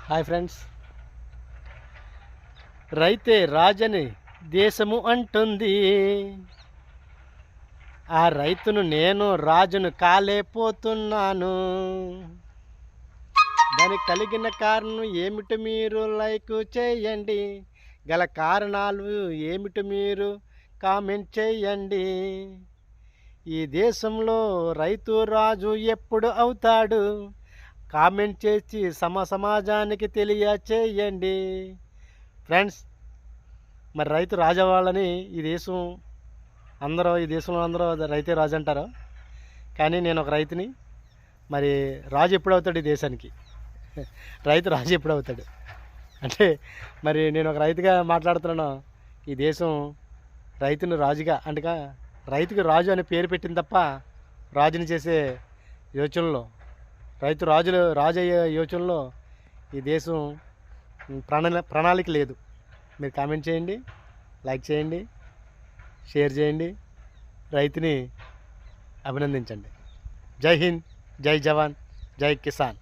Hi friends. రైతే రాజని దేశము అంటుంది. ఆ రైతును నేను రాజును కాలేపోతున్నాను. దానికి కలిగిన కారణం ఏమిటి మీరు లైక్ చేయండి. గల కారణాలు ఏమిటి మీరు కామెంట్ చేయండి. ఈ దేశంలో రైతు రాజు ఎప్పుడు అవుతాడు? కామెంట్ చేసి సమాజానికి తెలియచేయండి. ఫ్రెండ్స్, మరి రైతు రాజు అవ్వాలని ఈ దేశంలో అందరూ రైతే రాజు అంటారు. కానీ నేను ఒక రైతుని. మరి రాజు ఎప్పుడు అవుతాడు ఈ దేశానికి? రైతు రాజు ఎప్పుడు అవుతాడు అంటే, మరి నేను ఒక రైతుగా మాట్లాడుతున్నాను. ఈ దేశం రైతును రాజుగా అంటే రైతుకి రాజు అనే పేరు పెట్టింది తప్ప రాజుని చేసే యోచనలో, రాజు అయ్యే యోచనలో ఈ దేశం ప్రణాళిక లేదు. మీరు కామెంట్ చేయండి, లైక్ చేయండి, షేర్ చేయండి, రైతుని అభినందించండి. జై హింద్, జై జవాన్, జై కిసాన్.